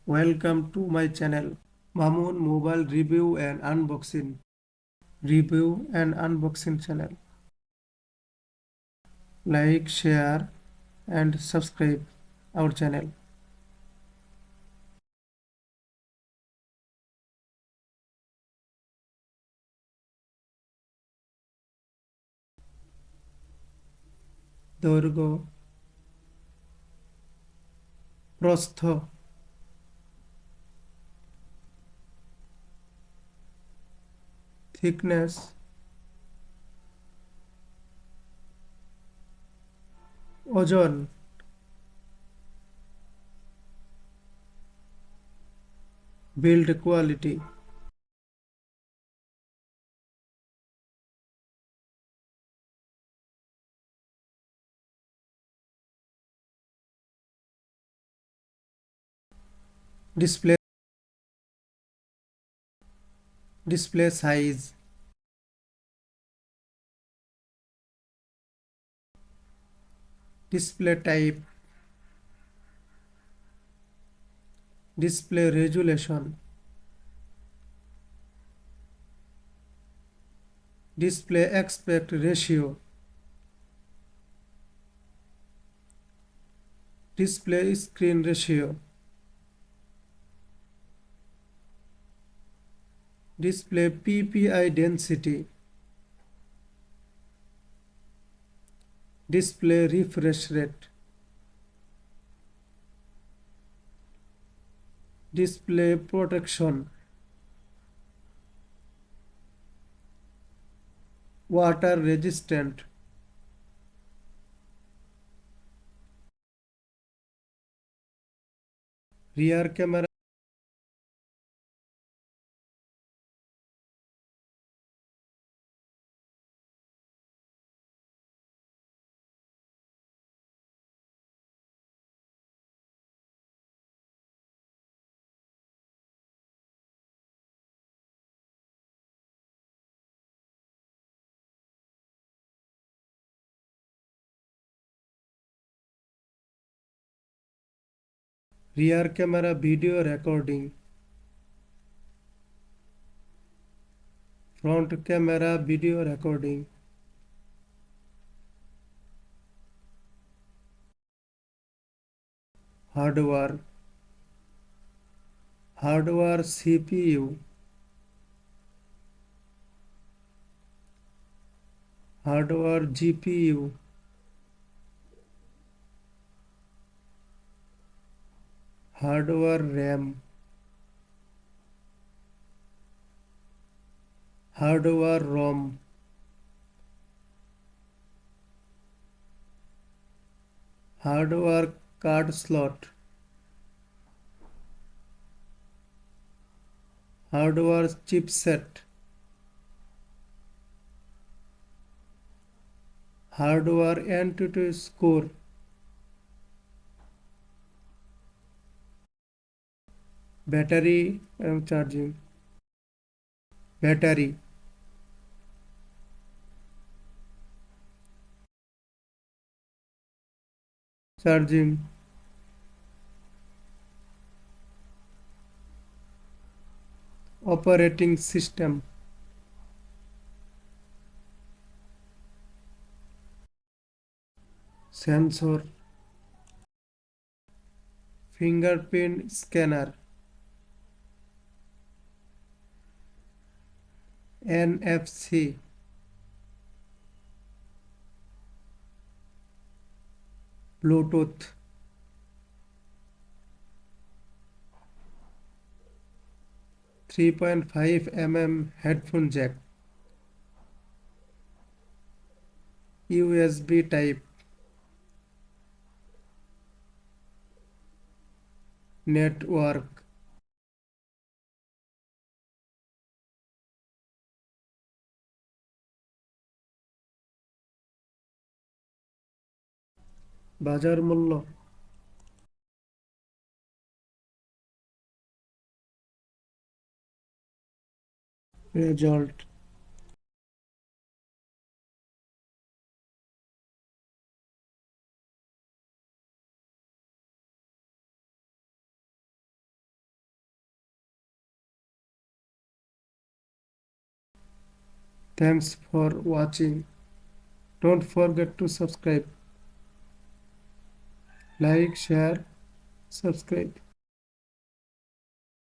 Welcome to my channel, Mamun Mobile Review and Unboxing channel. Like, share, and subscribe our channel. দৈর্ঘ্য, প্রস্থ, thickness, ওজন, build quality, display size, display type, display resolution, display aspect ratio, display screen ratio, display PPI density, display refresh rate, display protection, water resistant, rear camera, rear camera video recording, front camera video recording, hardware, CPU, hardware GPU, hardware RAM, hardware ROM, hardware card slot, hardware chipset, hardware Antutu score, battery charging, battery, charging, operating system, sensor, fingerprint scanner, NFC, Bluetooth, 3.5 mm headphone jack, USB type, network, বাজার মূল্য, result, Thanks for watching. Don't forget to subscribe, like, share, subscribe.